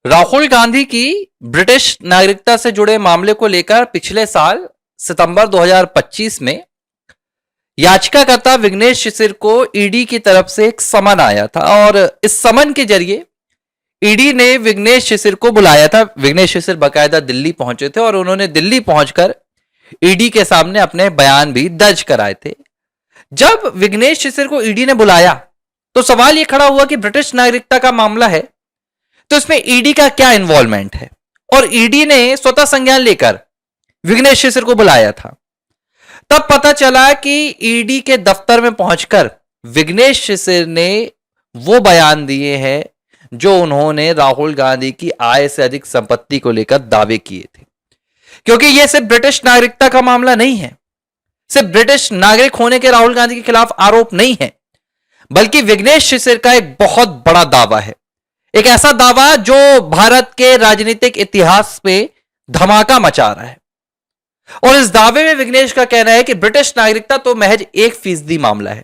राहुल गांधी की ब्रिटिश नागरिकता से जुड़े मामले को लेकर पिछले साल सितंबर 2025 में याचिकाकर्ता विघ्नेश शिशिर को ईडी की तरफ से एक समन आया था और इस समन के जरिए ईडी ने विघ्नेश शिशिर को बुलाया था। विघ्नेश शिशिर बकायदा दिल्ली पहुंचे थे और उन्होंने दिल्ली पहुंचकर ईडी के सामने अपने बयान भी दर्ज कराए थे। जब विघ्नेश शिशिर को ईडी ने बुलाया तो सवाल यह खड़ा हुआ कि ब्रिटिश नागरिकता का मामला है तो इसमें ईडी का क्या इन्वॉल्वमेंट है, और ईडी ने स्वतः संज्ञान लेकर विघ्नेश शिशिर को बुलाया था। तब पता चला कि ईडी के दफ्तर में पहुंचकर विघ्नेश शिशिर ने वो बयान दिए हैं जो उन्होंने राहुल गांधी की आय से अधिक संपत्ति को लेकर दावे किए थे। क्योंकि यह सिर्फ ब्रिटिश नागरिकता का मामला नहीं है, सिर्फ ब्रिटिश नागरिक होने के राहुल गांधी के खिलाफ आरोप नहीं है, बल्कि विघ्नेश शिशिर का एक बहुत बड़ा दावा है, एक ऐसा दावा जो भारत के राजनीतिक इतिहास में धमाका मचा रहा है। और इस दावे में विघ्नेश का कहना है कि ब्रिटिश नागरिकता तो महज 1% मामला है,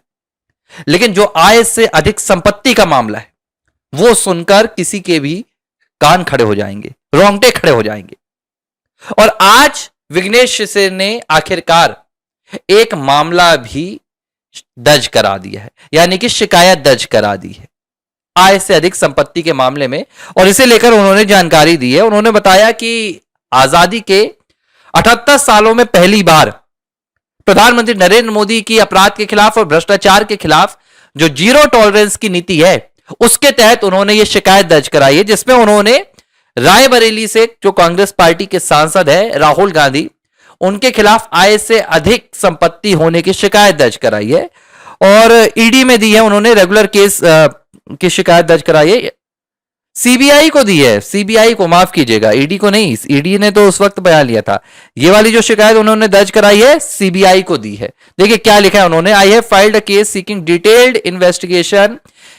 लेकिन जो आय से अधिक संपत्ति का मामला है वो सुनकर किसी के भी कान खड़े हो जाएंगे, रोंगटे खड़े हो जाएंगे। और आज विघ्नेश शिशिर ने आखिरकार एक मामला भी दर्ज करा दिया है, यानी कि शिकायत दर्ज करा दी है आय से अधिक संपत्ति के मामले में। और इसे लेकर उन्होंने जानकारी दी है। उन्होंने बताया कि आजादी के 78 सालों में पहली बार प्रधानमंत्री नरेंद्र मोदी की अपराध के खिलाफ और भ्रष्टाचार के खिलाफ जो जीरो टॉलरेंस की नीति है उसके तहत उन्होंने ये शिकायत दर्ज कराई है, जिसमें उन्होंने रायबरेली से जो कांग्रेस पार्टी के सांसद है राहुल गांधी, उनके खिलाफ आय से अधिक संपत्ति होने की शिकायत दर्ज कराई है। और ईडी में दी है उन्होंने रेगुलर केस की शिकायत दर्ज कराई है, सीबीआई को दी है, सीबीआई को, माफ कीजिएगा, ईडी को नहीं, ईडी ने तो उस वक्त बयान लिया था। ये वाली जो शिकायत उन्होंने दर्ज कराई है सीबीआई को दी है। देखिए क्या लिखा है उन्होंने, I have filed a case seeking detailed investigation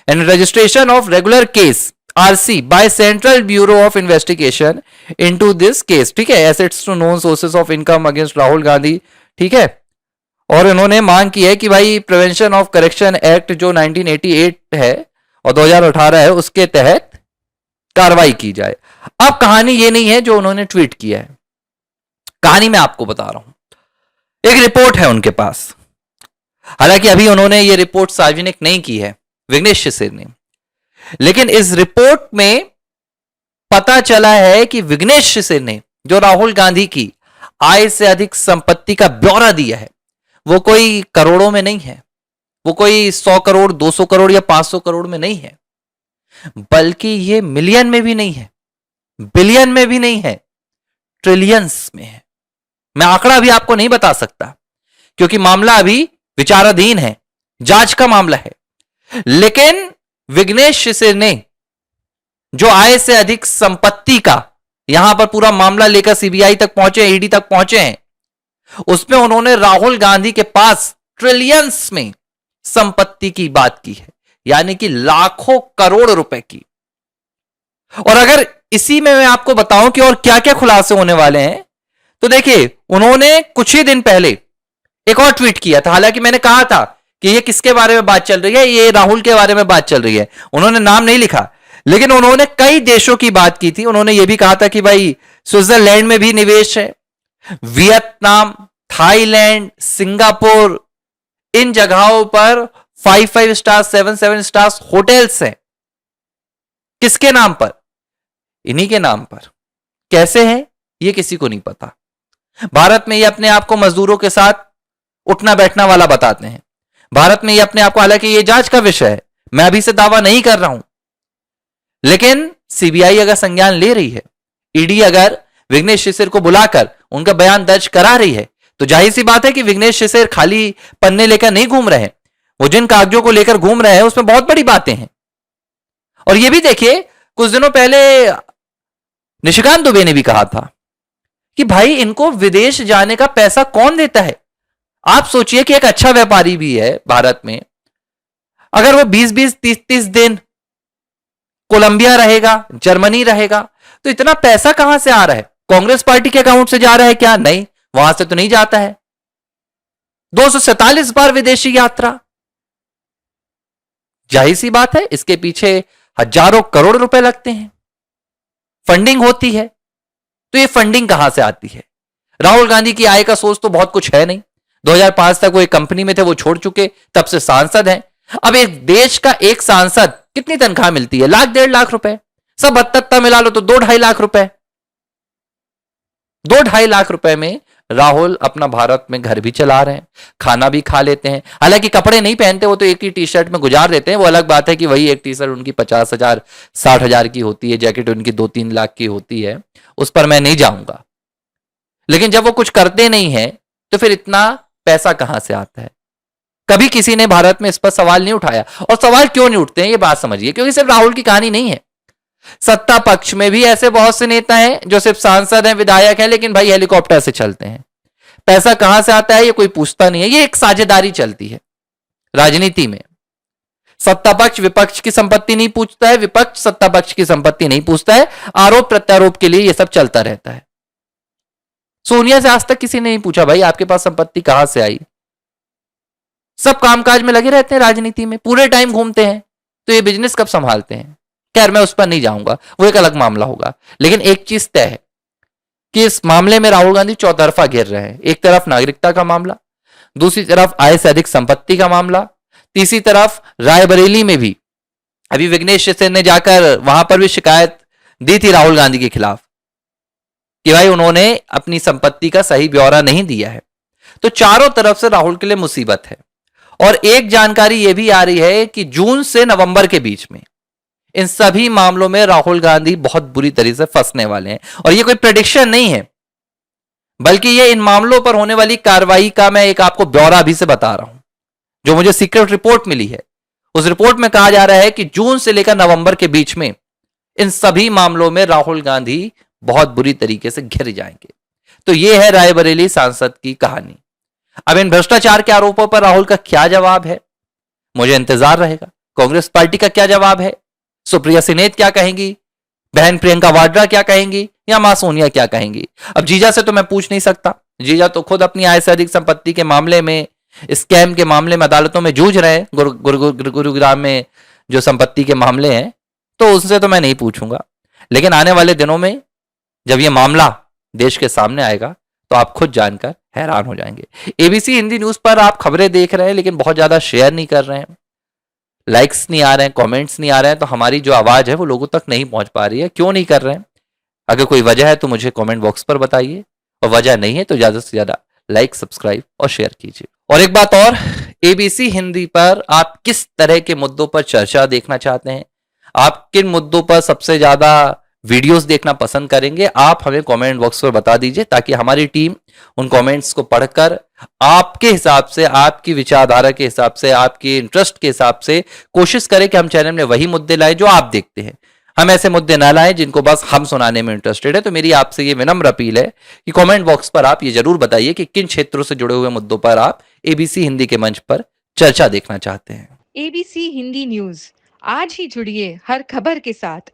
and registration of regular case RC by Central Bureau of Investigation into this case. ठीक है, assets to known sources of income against Rahul Gandhi. ठीक है, और इन्होंने मांग की है कि भाई प्रिवेंशन ऑफ करेक्शन एक्ट जो 1988 है और 2018 है उसके तहत कार्रवाई की जाए। अब कहानी ये नहीं है जो उन्होंने ट्वीट किया है, कहानी मैं आपको बता रहा हूं। एक रिपोर्ट है उनके पास, हालांकि अभी उन्होंने ये रिपोर्ट सार्वजनिक नहीं की है विघ्नेश शिशिर ने, लेकिन इस रिपोर्ट में पता चला है कि विघ्नेश शिशिर ने जो राहुल गांधी की आय से अधिक संपत्ति का ब्यौरा दिया है वो कोई करोड़ों में नहीं है, वो कोई 100 करोड़ 200 करोड़ या 500 करोड़ में नहीं है, बल्कि ये मिलियन में भी नहीं है, बिलियन में भी नहीं है, ट्रिलियंस में है। मैं आंकड़ा भी आपको नहीं बता सकता क्योंकि मामला अभी विचाराधीन है, जांच का मामला है। लेकिन विघ्नेश शिशिर ने जो आय से अधिक संपत्ति का यहां पर पूरा मामला लेकर सीबीआई तक पहुंचे, ईडी तक पहुंचे हैं, उसमें उन्होंने राहुल गांधी के पास ट्रिलियंस में संपत्ति की बात की है, यानी कि लाखों करोड़ रुपए की। और अगर इसी में मैं आपको बताऊं कि और क्या क्या खुलासे होने वाले हैं, तो देखिए उन्होंने कुछ ही दिन पहले एक और ट्वीट किया था। हालांकि मैंने कहा था कि ये किसके बारे में बात चल रही है, ये राहुल के बारे में बात चल रही है, उन्होंने नाम नहीं लिखा, लेकिन उन्होंने कई देशों की बात की थी। उन्होंने ये भी कहा था कि भाई स्विट्जरलैंड में भी निवेश है, वियतनाम, थाईलैंड, सिंगापुर, इन जगहों पर 5 स्टार 7 स्टार होटल्स हैं। किसके नाम पर? इन्हीं के नाम पर। कैसे हैं ये किसी को नहीं पता। भारत में ये अपने आप को मजदूरों के साथ उठना बैठना वाला बताते हैं। भारत में ये अपने आप को, हालांकि ये जांच का विषय है, मैं अभी से दावा नहीं कर रहा हूं, लेकिन सीबीआई अगर संज्ञान ले रही है, ईडी अगर विघ्नेश शिशिर को बुलाकर उनका बयान दर्ज करा रही है, तो जाहिर सी बात है कि विघ्नेश शिशिर खाली पन्ने लेकर नहीं घूम रहे हैं। वो जिन कागजों को लेकर घूम रहे हैं उसमें बहुत बड़ी बातें हैं। और ये भी देखिए, कुछ दिनों पहले निशिकांत दुबे ने भी कहा था कि भाई इनको विदेश जाने का पैसा कौन देता है। आप सोचिए कि एक अच्छा व्यापारी भी है भारत में, अगर वो 20-20 30-30 दिन कोलंबिया रहेगा, जर्मनी रहेगा, तो इतना पैसा कहां से आ रहा है? कांग्रेस पार्टी के अकाउंट से जा रहा है क्या? नहीं, वहां से तो नहीं जाता है। 247 बार विदेशी यात्रा, जाहिर सी बात है इसके पीछे हजारों करोड़ रुपए लगते हैं। फंडिंग होती है। तो ये फंडिंग कहां से आती है? राहुल गांधी की आय का सोर्स तो बहुत कुछ है नहीं। 2005 तक वो एक कंपनी में थे, वो छोड़ चुके, तब से सांसद हैं। अब एक देश का एक सांसद कितनी तनख्वाह मिलती है? लाख 1.5 लाख रुपए। सब हत्ता मिला लो तो 2-2.5 लाख रुपए। 2-2.5 लाख रुपए में राहुल अपना भारत में घर भी चला रहे हैं, खाना भी खा लेते हैं। हालांकि कपड़े नहीं पहनते, वो तो एक ही टी शर्ट में गुजार देते हैं। वो अलग बात है कि वही एक टी शर्ट उनकी 50,000 60,000 की होती है, जैकेट उनकी 2-3 लाख की होती है। उस पर मैं नहीं जाऊंगा। लेकिन जब वो कुछ करते नहीं है तो फिर इतना पैसा कहां से आता है? कभी किसी ने भारत में इस पर सवाल नहीं उठाया। और सवाल क्यों नहीं उठते हैं ये बात समझिए, क्योंकि सिर्फ राहुल की कहानी नहीं है। सत्ता पक्ष में भी ऐसे बहुत से नेता हैं जो सिर्फ सांसद हैं, विधायक हैं, लेकिन भाई हेलीकॉप्टर से चलते हैं। पैसा कहां से आता है ये कोई पूछता नहीं है। ये एक साझेदारी चलती है राजनीति में। सत्ता पक्ष विपक्ष की संपत्ति नहीं पूछता है, विपक्ष सत्ता पक्ष की संपत्ति नहीं पूछता है। आरोप प्रत्यारोप के लिए यह सब चलता रहता है। सोनिया से आज तक किसी ने नहीं पूछा भाई आपके पास संपत्ति कहां से आई। सब कामकाज में लगे रहते हैं, राजनीति में पूरे टाइम घूमते हैं, तो ये बिजनेस कब संभालते हैं? खैर मैं उस पर नहीं जाऊंगा, वो एक अलग मामला होगा। लेकिन एक चीज तय है कि इस मामले में राहुल गांधी चौतरफा घेर रहे हैं। एक तरफ नागरिकता का मामला, दूसरी तरफ आय से अधिक संपत्ति का मामला, तीसरी तरफ रायबरेली में भी अभी विघ्नेश शिवसेना ने जाकर वहां पर भी शिकायत दी थी राहुल गांधी के खिलाफ कि भाई उन्होंने अपनी संपत्ति का सही ब्यौरा नहीं दिया है। तो चारों तरफ से राहुल के लिए मुसीबत है। और एक जानकारी यह भी आ रही है कि जून से नवंबर के बीच में इन सभी मामलों में राहुल गांधी बहुत बुरी तरीके से फंसने वाले हैं। और यह कोई प्रेडिक्शन नहीं है, बल्कि यह इन मामलों पर होने वाली कार्रवाई का मैं एक आपको ब्यौरा अभी से बता रहा हूं, जो मुझे सीक्रेट रिपोर्ट मिली है। उस रिपोर्ट में कहा जा रहा है कि जून से लेकर नवंबर के बीच में इन सभी मामलों में राहुल गांधी बहुत बुरी तरीके से घिर जाएंगे। तो यह है रायबरेली सांसद की कहानी। अब इन भ्रष्टाचार के आरोपों पर राहुल का क्या जवाब है, मुझे इंतजार रहेगा। कांग्रेस पार्टी का क्या जवाब है, सुप्रिया सिनेत क्या कहेंगी, बहन प्रियंका वाड्रा क्या कहेंगी, या मां सोनिया क्या कहेंगी। अब जीजा से तो मैं पूछ नहीं सकता, जीजा तो खुद अपनी आय से अधिक संपत्ति के मामले में, स्कैम के मामले में अदालतों में जूझ रहे हैं। गुरुग्राम में जो संपत्ति के मामले हैं, तो उनसे तो मैं नहीं पूछूंगा। लेकिन आने वाले दिनों में जब यह मामला देश के सामने आएगा तो आप खुद जानकर हैरान हो जाएंगे। एबीसी हिंदी न्यूज पर आप खबरें देख रहे हैं, लेकिन बहुत ज्यादा शेयर नहीं कर रहे हैं, लाइक्स नहीं आ रहे हैं, कमेंट्स नहीं आ रहे हैं, तो हमारी जो आवाज है वो लोगों तक नहीं पहुंच पा रही है। क्यों नहीं कर रहे हैं? अगर कोई वजह है तो मुझे कमेंट बॉक्स पर बताइए, और वजह नहीं है तो ज्यादा से ज्यादा लाइक, सब्सक्राइब और शेयर कीजिए। और एक बात और, एबीसी हिंदी पर आप किस तरह के मुद्दों पर चर्चा देखना चाहते हैं, आप किन मुद्दों पर सबसे ज्यादा वीडियोस देखना पसंद करेंगे, आप हमें कमेंट बॉक्स पर बता दीजिए, ताकि हमारी टीम उन कमेंट्स को पढ़कर आपके हिसाब से, आपकी विचारधारा के हिसाब से, आपके इंटरेस्ट के हिसाब से कोशिश करें कि हम चैनल में वही मुद्दे लाएं जो आप देखते हैं। हम ऐसे मुद्दे ना लाएं जिनको बस हम सुनाने में इंटरेस्टेड है। तो मेरी आपसे ये विनम्र अपील है कि कमेंट बॉक्स पर आप ये जरूर बताइए कि किन क्षेत्रों से जुड़े हुए मुद्दों पर आप एबीसी हिंदी के मंच पर चर्चा देखना चाहते हैं। एबीसी हिंदी न्यूज, आज ही जुड़िए हर खबर के साथ।